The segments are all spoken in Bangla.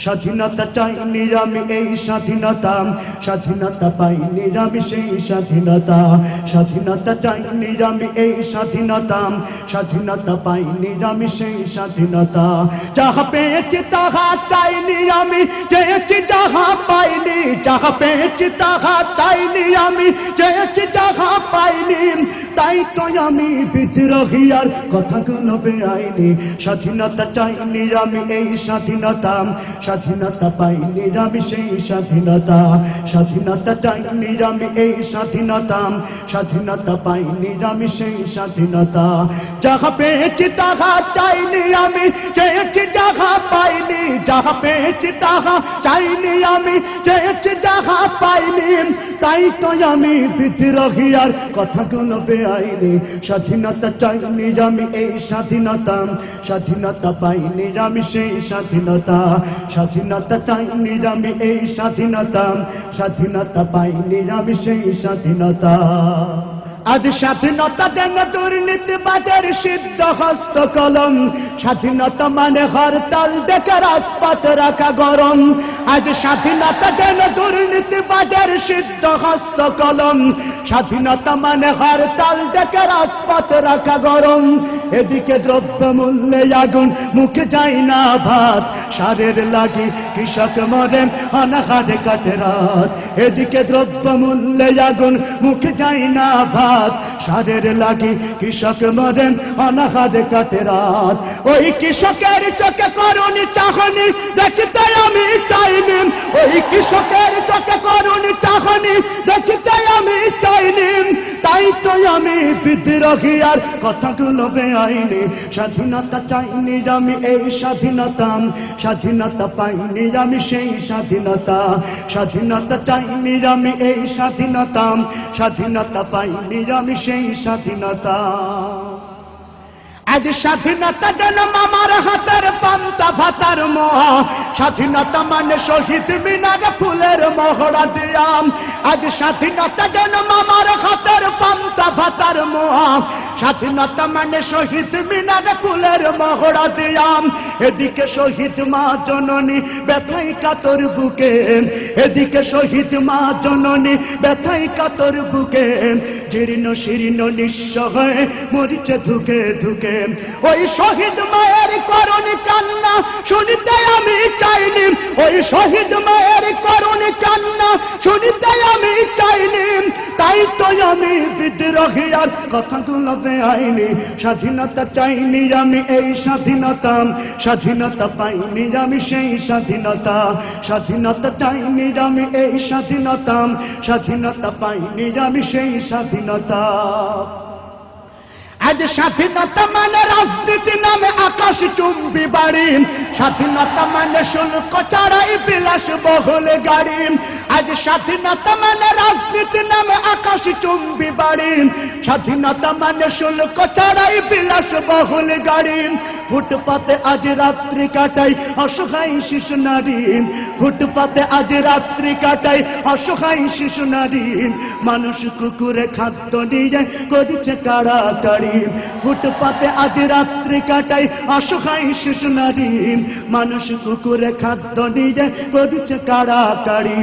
স্বাধীনতা চাইনি আমি এই স্বাধীনতা, স্বাধীনতা পাইনি আমি সেই স্বাধীনতা। স্বাধীনতা চাইনি আমি এই স্বাধীনতা, স্বাধীনতা পাইনি আমি সেই স্বাধীনতা। যাহা পেয়েছি তাহা চাইনি আমি, চেয়েছি যাহা পাইনি। যাহা পেয়েছি তাহা চাইনি আমি, চেয়েছি যাহা পাইনি। তাই তো আমি বিদ্রোহী আর কথাগুলো বেআইনি। স্বাধীনতা চাইনি আমি এই স্বাধীনতা, স্বাধীনতা পাইনি আমি সেই স্বাধীনতা। স্বাধীনতা চাইনি আমি এই স্বাধীনতা, স্বাধীনতা পাইনি আমি সেই স্বাধীনতা। যাহা পেয়েছি তাহা চাইনি আমি, চেয়েছি যাহা পাইনি। যাহা পেয়েছি তাহা চাইনি আমি, চেয়েছি যাহা পাইনি। তাই তো আমি বিদ্রোহী আর কথাগুলো বেআইনি। স্বাধীনতা চাইনি আমি এই স্বাধীনতা, স্বাধীনতা পাইনি আমি সেই স্বাধীনতা। স্বাধীনতা চাইনি আমি এই স্বাধীনতা, স্বাধীনতা পাইনি আমি সেই স্বাধীনতা। আজ স্বাধীনতা দেন দুর্নীতিবাজের সিদ্ধ হস্ত কলম। স্বাধীনতা মানে হরতাল ডেকে রাজপথ রাখা গরম। আজ স্বাধীনতা দেন দুর্নীতিবাজের সিদ্ধ হস্ত কলম। স্বাধীনতা মানে হরতাল ডেকে রাজপথ রাখা গরম। এদিকে দ্রব্য মূল্যে আগুন, মুখে যায় না ভাত। সারের লাগি কৃষক মরেন, অনাহারে কাটে রাত। এদিকে দ্রব্য মূল্যে আগুন, মুখে যায় না ভাত। সারের লাগি কৃষক মরেন, অনাহারে কাটে রাত। ওই কৃষকের চোখে করুণী চাহনি দেখিতে আমি চাইনি। ওই কৃষকের চোখে করুণী চাহনি দেখিতে আমি চাইনি। তাই তো আমি বিদ্রোহী আর কথাগুলো বেআইনি। স্বাধীনতা চাইনি আমি এই স্বাধীনতা, স্বাধীনতা পাইনি আমি সেই স্বাধীনতা। স্বাধীনতা চাইনি আমি এই স্বাধীনতা, স্বাধীনতা পাইনি আমি সেই স্বাধীনতা। আজ স্বাধীনতা যেন মামার হাতের পান্তা ভাতার মোহা। স্বাধীনতা মানে শহীদ মিনারে ফুলের মহড়া দিয়াম। আজ স্বাধীনতা যেন মামার হাতের পান্তা ভাতার মোহা। স্বাধীনতা মানে শহীদ মিনারে ফুলের মহড়া দিয়াম। এদিকে শহীদ মা জননী ব্যথাই কাতর বুকে, এদিকে শহীদ মা জননী ব্যথাই কাতর বুকে। জীর্ণ শীর্ণ নিঃস্ব হয়ে মরিছে ধুকে ধুকে। ওই শহীদ মায়ের করুণী কান্না শুনিতে আমি চাইনি। ওই শহীদ মায়ের করুণী কান্না শুনিতে আমি চাইনি। তাই তো আমি বিদ্রোহী আর কথাগুলো বেআইনি। স্বাধীনতা চাইনি আমি এই স্বাধীনতা, স্বাধীনতা পাইনি আমি সেই স্বাধীনতা। স্বাধীনতা চাইনি আমি এই স্বাধীনতা, স্বাধীনতা পাইনি আমি সেই স্বাধীনতা। আজ স্বাধীনতা মানে রাজনীতি নামে আকাশ চুম্বি বাড়ি। স্বাধীনতা মানে শুল্ক ছাড়াই বিলাস বহুল গাড়ি। আজ স্বাধীনতা মানে রাজনীতি নামে আকাশ চুম্বি বাড়ি। স্বাধীনতা মানে শুল্ক ছাড়াই বিলাস বহুল গাড়ি। ফুটপাতে আজ রাত্রি কাটাই অসহায় শিশু নারী। ফুটপাতে আজ রাত্রি কাটাই অসহায় শিশু নারী। মানুষ কুকুরে খাদ্য নিয়ে করেছে কাড়াকাড়ি। ফুটপাতে আজ রাত্রি কাটাই অসহায় শিশু নারী। মানুষ কুকুরে খাদ্য নিয়ে করেছে কাড়াকাড়ি।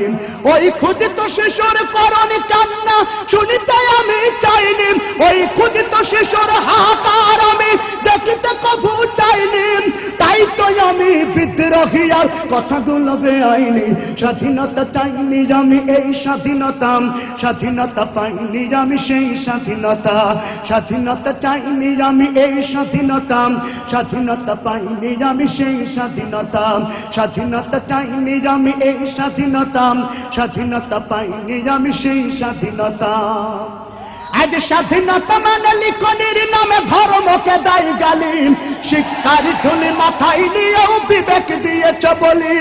ওই ক্ষুদিত শিশুর করুণী কান্না শুনিতে আমি চাইনি। ওই ক্ষুদিত শিশুর হাহাকার আমি দেখিতে কভু চাইনি। তাই তো আমি বিদ্রোহী আর কথাগুলো বেআইনি। স্বাধীনতা চাইনি আমি এই স্বাধীনতা, স্বাধীনতা পাইনি আমি সেই স্বাধীনতা। স্বাধীনতা চাইনি আমি এই স্বাধীনতা, স্বাধীনতা পাইনি আমি সেই স্বাধীনতা। স্বাধীনতা চাইনি আমি এই স্বাধীনতা, স্বাধীনতা পাইনি আমি সেই স্বাধীনতা। আজ স্বাধীনতা মানে লিখনির নামে ধর্মকে দায়ী গালি। শিক্ষার ঝুলি মাথায় নিয়েও বিবেক দিয়েছ বলি।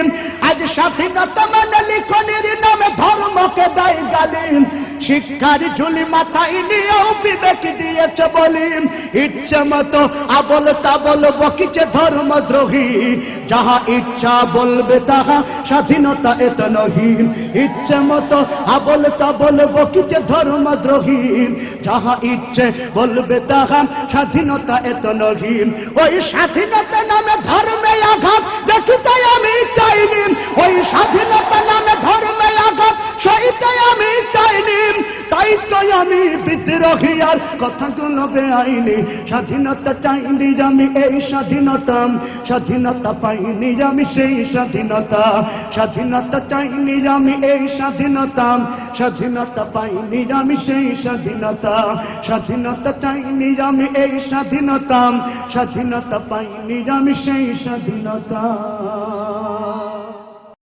আজ স্বাধীনতা মানে লিখনির নামে ধর্মকে দায়ী গালি। শিক্ষার ঝুলি মাথায় নিয়েও বিবেক দিয়েছ বলি। ইচ্ছে মতো আবল তাবল বকিছে ধর্মদ্রোহী। যাহা ইচ্ছা বলবে তাহা স্বাধীনতা এত নহি। ইচ্ছে মতো আবল তাবল বকিছে ধর্মদ্রোহী। যাহা ইচ্ছে বলবে তাহা স্বাধীনতা এত নহি। ওই স্বাধীনতা নামে ধর্মে আঘাত দেখিতে আমি চাইনি। আইনি স্বাধীনতা চাইনি আমি এই স্বাধীনতা স্বাধীনতা পাইনি আমি সেই স্বাধীনতা স্বাধীনতা চাইনি আমি এই স্বাধীনতা স্বাধীনতা পাইনি আমি সেই স্বাধীনতা স্বাধীনতা চাইনি আমি এই স্বাধীনতা স্বাধীনতা পাইনি আমি সেই স্বাধীনতা